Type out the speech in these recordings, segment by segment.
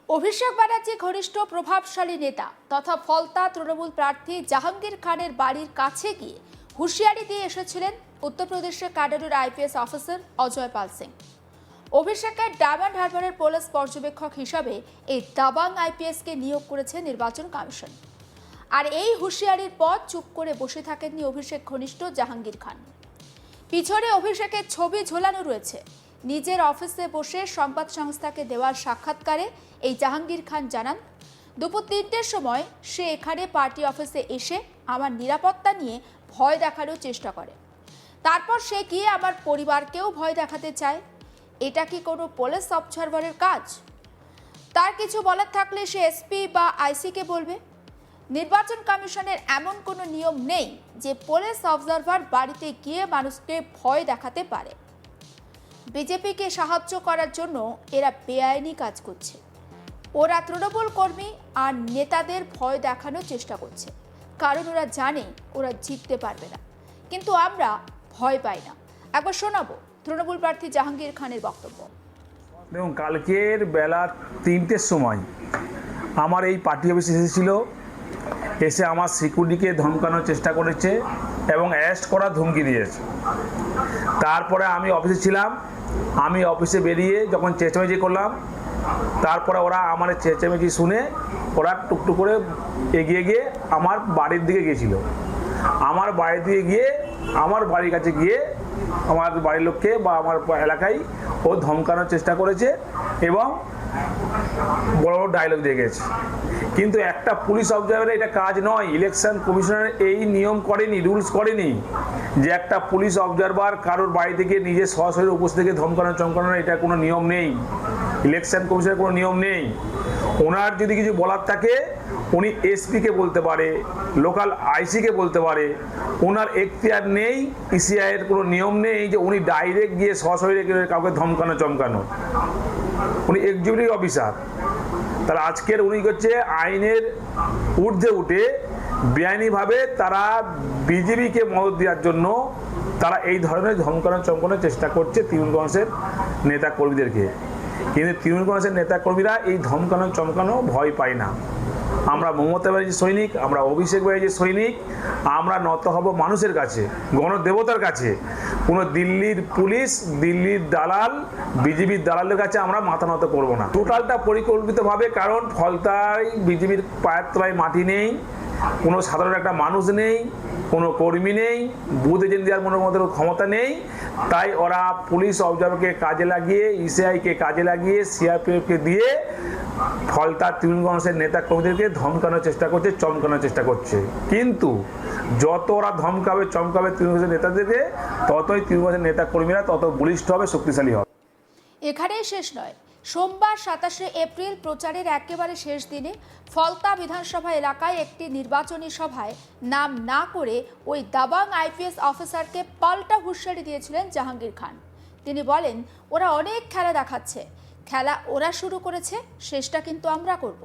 অভিষেক ব্যানার্জি ঘনিষ্ঠ প্রভাবশালী নেতা তথা ফলতা তৃণমূল প্রার্থী জাহাঙ্গীর খানের বাড়ির কাছে গিয়ে হুঁশিয়ারি দিয়ে এসেছিলেন উত্তরপ্রদেশের ক্যাডারের আইপিএস অফিসার অজয় পাল সিং। অভিষেকের ডায়মন্ড হারবারের পুলিশ পর্যবেক্ষক হিসাবে এই দাবাং আইপিএসকে নিয়োগ করেছে নির্বাচন কমিশন। আর এই হুঁশিয়ারির পর চুপ করে বসে থাকেননি অভিষেক ঘনিষ্ঠ জাহাঙ্গীর খান। পিছনে অভিষেকের ছবি ঝোলানো রয়েছে। নিজের অফিসে বসে সংবাদ সংস্থাকে দেওয়ার সাক্ষাৎকারে এই জাহাঙ্গীর খান জানান, দুপুর ৩টের সময় সে এখানে পার্টি অফিসে এসে আমার নিরাপত্তা নিয়ে ভয় দেখানোর চেষ্টা করে। তারপর সে গিয়ে আমার পরিবারকেও ভয় দেখাতে চায়। এটা কি কোনো পুলিশ অবজারভারের কাজ? তার কিছু বলার থাকলে সে এসপি বা আইসিকে বলবে। নির্বাচন কমিশনের এমন কোনো নিয়ম নেই যে পুলিশ অবজারভার বাড়িতে গিয়ে মানুষকে ভয় দেখাতে পারে। বিজেপিকে সাহায্য করার জন্য এরা বেআইনি কাজ করছে। ওরা তৃণমূল কর্মী আর নেতাদের ভয় দেখানোর চেষ্টা করছে, কারণ ওরা জানে ওরা জিততে পারবে না। কিন্তু আমরা ভয় পাই না। একবার শোনাবো তৃণমূল প্রার্থী জাহাঙ্গীর খানের বক্তব্য। দেখুন, কালকের বেলা 3টের সময় আমার এই পার্টি অফিসে এসেছিল, এসে আমার সিকিউরিটিকে ধমকানোর চেষ্টা করেছে এবং অ্যারেস্ট করার ধমকি দিয়েছে। তারপরে আমি অফিসে ছিলাম, আমি অফিসে বেরিয়ে যখন চেঁচামেচি করলাম, তারপরে ওরা আমার চেঁচামেচি শুনে ওরা টুকটুক করে এগিয়ে গিয়ে আমার বাড়ির দিকে গিয়েছিল। আমার বাড়ির দিকে গিয়ে আমার বাড়ির কাছে গিয়ে আমার বাড়ির লোককে বা আমার এলাকায় ও ধমকানোর চেষ্টা করেছে এবং বড় বড় ডায়লগ দিয়ে গেছে। কিন্তু একটা পুলিশ অবজারভারের এটা কাজ নয়। ইলেকশন কমিশনার এই নিয়ম করেনি, রুলস করেনি যে একটা পুলিশ অবজারভার কারোর বাড়ি থেকে নিজে সরাসরি উপস্থিত থেকে ধমকানো চমকানোর এটা কোনো নিয়ম নেই। ইলেকশন কমিশনের কোনো নিয়ম নেই। ওনার যদি কিছু বলার থাকে উনি এসপিকে বলতে পারে, লোকাল আইসিকে বলতে পারে। ওনার এখতিয়ার নেই, ইসিআইয়ের কোনো নিয়ম নেই যে উনি ডাইরেক্ট গিয়ে সরাসরি কাউকে ধমকানো চমকানো। উনি এক্সিকিউটিভ অফিসার। তারা আজকের উনি হচ্ছে আইনের ঊর্ধ্বে উঠে বেআইনিভাবে তারা বিজেপিকে মদত দেওয়ার জন্য তারা এই ধরনের ধমকানো চমকানোর চেষ্টা করছে তৃণমূল কংগ্রেসের নেতা কর্মীদেরকে। কিন্তু তৃণমূল কংগ্রেসের নেতা কর্মীরা এই ধমকানো চমকানো ভয় পায় না। আমরা মমতা ব্যানার্জির সৈনিক, আমরা অভিষেক ব্যানার্জির সৈনিক। আমরা নত হব মানুষের কাছে, গণদেবতার কাছে। কোনো দিল্লির পুলিশ, দিল্লির দালাল, বিজেপির দালালের কাছে আমরা মাথা নত করবো না। টোটালটা পরিকল্পিতভাবে, কারণ ফলতায় বিজেপির পায়ের তলায় মাটি নেই, কোনো সাধারণ একটা মানুষ নেই, কোনো কর্মী নেই, বুথ এজেন্ট দেওয়ার মনের মতো ক্ষমতা নেই। তাই ওরা পুলিশ অবজারভারকে কাজে লাগিয়ে, ইসিআইকে কাজে লাগিয়ে, সিআরপিএফকে দিয়ে ফলতার তৃণমূল কংগ্রেসের নেতা কর্মীদেরকে ধমকানোর চেষ্টা করছে, চমকানোর চেষ্টা করছে। কিন্তু যত ওরা ধমকাবে চমকাবে তৃণমূল কংগ্রেসের নেতাদেরকে, ততই তৃণমূল কংগ্রেসের নেতা কর্মীরা তত বলিষ্ঠ হবে, শক্তিশালী হবে। এখানেই শেষ নয়। সোমবার 27শে এপ্রিল প্রচারের একেবারে শেষ দিনে ফলতা বিধানসভা এলাকায় একটি নির্বাচনী সভায় নাম না করে ওই দাবাং আইপিএস অফিসারকে পাল্টা হুঁশিয়ারি দিয়েছিলেন জাহাঙ্গীর খান। তিনি বলেন, ওরা অনেক খেলা দেখাচ্ছে, খেলা ওরা শুরু করেছে, শেষটা কিন্তু আমরা করব।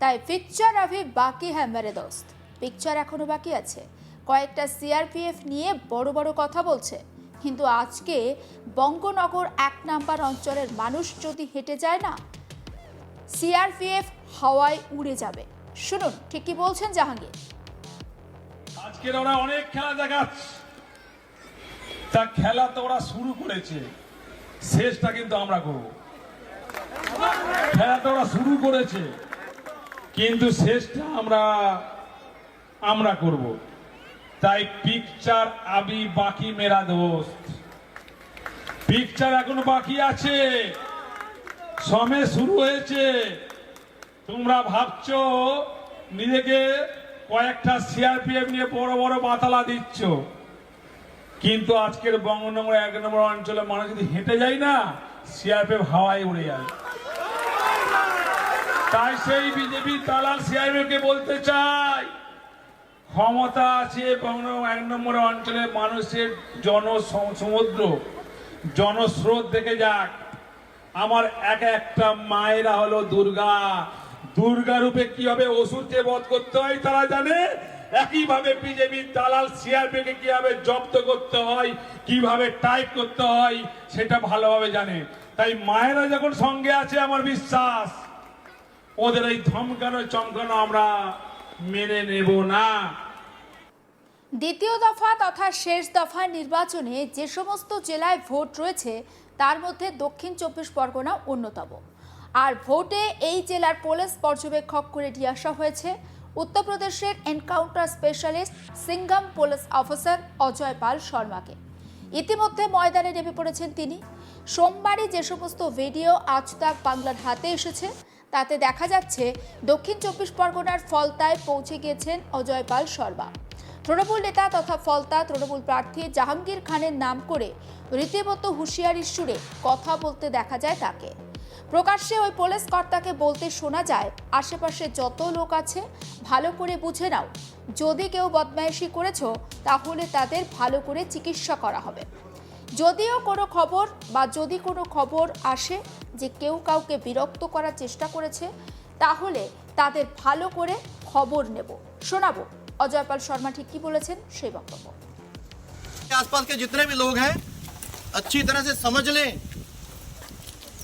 তাই পিকচার আভি বাকি হ্যাঁ মেরে দোস্ত, পিকচার এখনো বাকি আছে। কয়েকটা সিআরপিএফ নিয়ে বড় বড় কথা বলছে, কিন্তু আজকে বঙ্গনগর 1 নম্বর অঞ্চলের মানুষ যদি হেঁটে যায় না, সিআরপিএফ হাওয়ায় উড়ে যাবে। শুনুন ঠিক কি বলছেন জাহাঙ্গীর। আজকে ওরা অনেক খেলা দেখাচ্ছে, তা খেলা তো ওরা শুরু করেছে, শেষটা কিন্তু আমরা করব। খেলা তো ওরা শুরু করেছে, কিন্তু শেষটা আমরা করব। তাই পিকচার আবি বাকি মেরা দোস্ত, পিকচার এখনো বাকি আছে, সময় শুরু হয়েছে। তোমরা ভাবছো নিজেকে কয়েকটা সিআরপিএফ নিয়ে বড় বড় মাতালা দিচ্ছ, কিন্তু আজকের বঙ্গনগর 1 নম্বর অঞ্চলে মানুষ যদি হেঁটে যায় না, সিআরপিএফ হাওয়ায় উড়ে যায়। তাই সেই বিজেপি দালাল সিআরপিএফকে বলতে চাই, ক্ষমতা আছে বঙ্গনগর 1 নম্বর অঞ্চলে মানুষের জনসমুদ্র, জনস্রোত দেখে যাক। আমার একটা মায়েরা হলো দুর্গা, দুর্গা রূপে কিভাবে অসুরকে বধ করতে হয় তারা জানে। একইভাবে বিজেপির দালাল সিআরপিকে কিভাবে জব্দ করতে হয়, কিভাবে টাইপ করতে হয় সেটা ভালোভাবে জানে। তাই মায়েরা যখন সঙ্গে আছে, আমার বিশ্বাস ওদের এই ধমকানো চমকানো আমরা মেনে নেব না। দ্বিতীয় দফা তথা শেষ দফা নির্বাচনে যে সমস্ত জেলায় ভোট রয়েছে তার মধ্যে দক্ষিণ 24 পরগনা অন্যতম। আর ভোটে এই জেলার পুলিশ পর্যবেক্ষক করে নিয়ে আসা হয়েছে উত্তরপ্রদেশের encounter specialist Singham police officer Ajay Pal শর্মাকে। ইতিমধ্যে ময়দানে নেমে পড়েছেন তিনি। সোমবারই যে সমস্ত ভিডিও আজ তাক বাংলার হাতে এসেছে তাতে দেখা যাচ্ছে দক্ষিণ 24 পরগনার ফলতায় পৌঁছে গিয়েছেন অজয় পাল শর্মা। তৃণমূল নেতা তথা ফলতা তৃণমূল প্রার্থী জাহাঙ্গীর খানের নাম করে রীতিমতো হুঁশিয়ারির সুরে কথা বলতে দেখা যায় তাকে। প্রকাশ্যে ওই পুলিশ কর্তাকে বলতে শোনা যায়, আশেপাশে যত লোক আছে ভালো করে বুঝে নাও, যদি কেউ বদমাইশি করেছ তাহলে তাদের ভালো করে চিকিৎসা করা হবে। যদিও কোনো খবর বা যদি কোনো খবর আসে যে কেউ কাউকে বিরক্ত করার চেষ্টা করেছে তাহলে তাদের ভালো করে খবর নেব। শোনাবো অজয় পাল শর্মা ঠিক কি বলেছেন সেই বক্তব্য। आसपास के जितने भी लोग हैं अच्छी तरह से समझ लें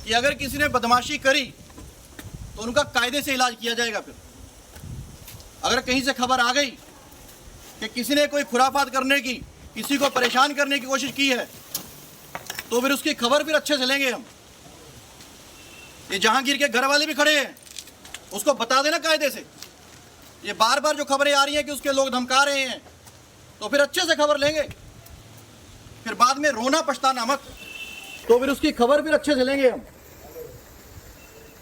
कि अगर किसी ने बदमाशी करी तो उनका कायदे से इलाज किया जाएगा। फिर अगर कहीं से खबर आ गई कि किसी ने कोई खुराफात करने की, किसी को परेशान करने की कोशिश की है तो फिर उसकी खबर फिर अच्छे से लेंगे हम। ये जहांगीर के घर वाले भी खड़े हैं, उसको बता देना कायदे से। ये बार बार जो खबरें आ रही हैं कि उसके लोग धमका रहे हैं तो फिर अच्छे से खबर लेंगे, फिर बाद में रोना पछताना मत। तो फिर उसकी खबर फिर अच्छे से लेंगे हम।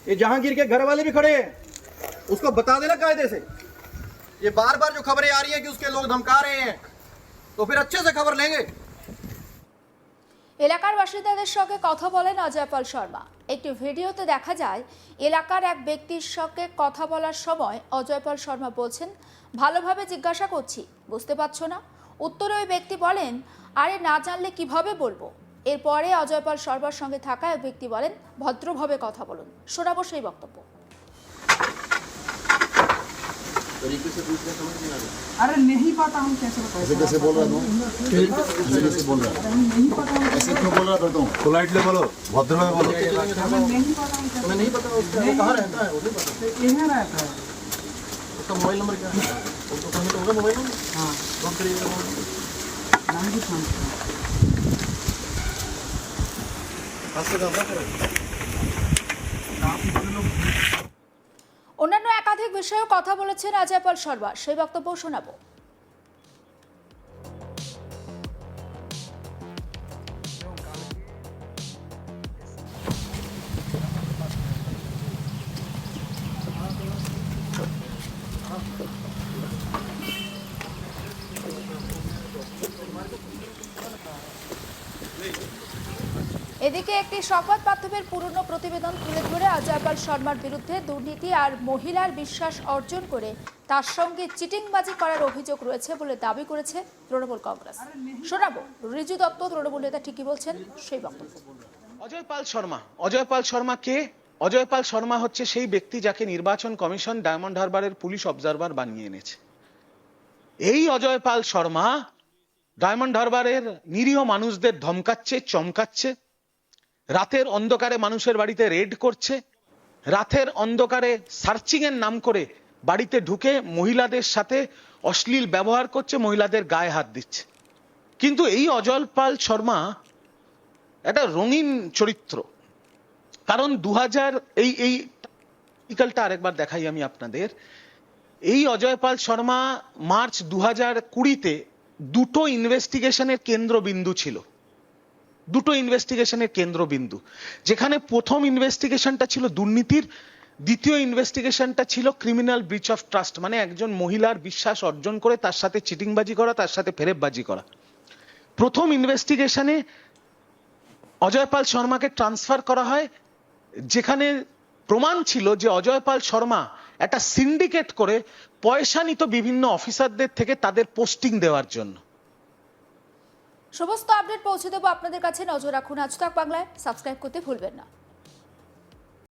ये जहांगीर के घर वाले भी खड़े हैं, उसको बता देना कायदे से। ये बार बार जो खबरें आ रही हैं कि उसके लोग धमका रहे हैं तो फिर अच्छे से खबर लेंगे। এলাকার বাসিন্দাদের সঙ্গে কথা বলেন অজয় পাল শর্মা। একটি ভিডিওতে দেখা যায় এলাকার এক ব্যক্তির সঙ্গে কথা বলার সময় অজয় পাল শর্মা বলছেন, ভালোভাবে জিজ্ঞাসা করছি, বুঝতে পারছো না? উত্তরে ওই ব্যক্তি বলেন, আরে না জানলে কিভাবে বলবো। এরপরে অজয় পাল শর্মার সঙ্গে থাকা এক ব্যক্তি বলেন, ভদ্রভাবে কথা বলুন। শোনাবো সেই বক্তব্য। अरे नहीं पता हम कैसे बताएं। ऐसे कैसे बोल रहा हूँ? ऐसे कैसे बोल रहा है? नहीं पता हम ऐसे क्यों बोल रहा था तुम? पोलाइटली बोलो, भद्र में बोलो। हमें नहीं पता हम कैसे। हमें नहीं पता उसका वो कहाँ रहता है, वो नहीं पता। यहाँ रहता है। उसका मोबाइल नंबर क्या है? उसको कहीं तो होगा मोबाइल नंबर। हाँ नोट करिएगा मोबाइल नंबर। नाम भी शांत है। हाथ से घबरा करो। অন্যান্য একাধিক বিষয়েও কথা বলেছেন অজয় পাল শর্মা, সেই বক্তব্য শোনাবো। এদিকে একটি সংবাদ মাধ্যমের পুরনো প্রতিবেদন তুলে ধরে অজয় পাল শর্মার বিরুদ্ধে দুর্নীতি আর মহিলার বিশ্বাস অর্জন করে তার সঙ্গে চিটিংবাজি করার অভিযোগ রয়েছে বলে দাবি করেছে তৃণমূল কংগ্রেস। শোনাবো রিজু দত্ত তৃণমূল নেতা ঠিকই বলছেন সেই বক্তব্য। অজয় পাল শর্মা, অজয় পাল শর্মা কে? অজয় পাল শর্মা হচ্ছে সেই ব্যক্তি যাকে নির্বাচন কমিশন ডায়মন্ড হারবারের পুলিশ অবজারভার বানিয়ে এনেছে। এই অজয় পাল শর্মা ডায়মন্ড হারবারের নিরীহ মানুষদের ধমকাচ্ছে, চমকাচ্ছে, রাতের অন্ধকারে মানুষের বাড়িতে রেড করছে, রাতের অন্ধকারে সার্চিং এর নাম করে বাড়িতে ঢুকে মহিলাদের সাথে অশ্লীল ব্যবহার করছে, মহিলাদের গায়ে হাত দিচ্ছে। কিন্তু এই অজয় পাল শর্মা একটা রঙিন চরিত্র। কারণ 2000 এই আর্টিকেলটা আরেকবার দেখাই আমি আপনাদের। এই অজয় পাল শর্মা মার্চ 2020-তে দুটো ইনভেস্টিগেশনের কেন্দ্রবিন্দু ছিল। দুটো ইনভেস্টিগেশনের কেন্দ্রবিন্দু, যেখানে প্রথম ইনভেস্টিগেশনটা ছিল দুর্নীতির, দ্বিতীয় ইনভেস্টিগেশনটা ছিল ক্রিমিনাল ব্রিচ অফ ট্রাস্ট, মানে একজন মহিলার বিশ্বাস অর্জন করে তার সাথে চিটিংবাজি করা, তার সাথে ফেরেববাজি করা। প্রথম ইনভেস্টিগেশনে অজয় পাল শর্মাকে ট্রান্সফার করা হয়, যেখানে প্রমাণ ছিল যে অজয় পাল শর্মা একটা সিন্ডিকেট করে পয়সা নিত বিভিন্ন অফিসারদের থেকে তাদের পোস্টিং দেওয়ার জন্য। সমস্ত আপডেট পৌঁছে দেবো আপনাদের কাছে। নজর রাখুন আজ তাক বাংলায়, সাবস্ক্রাইব করতে ভুলবেন না।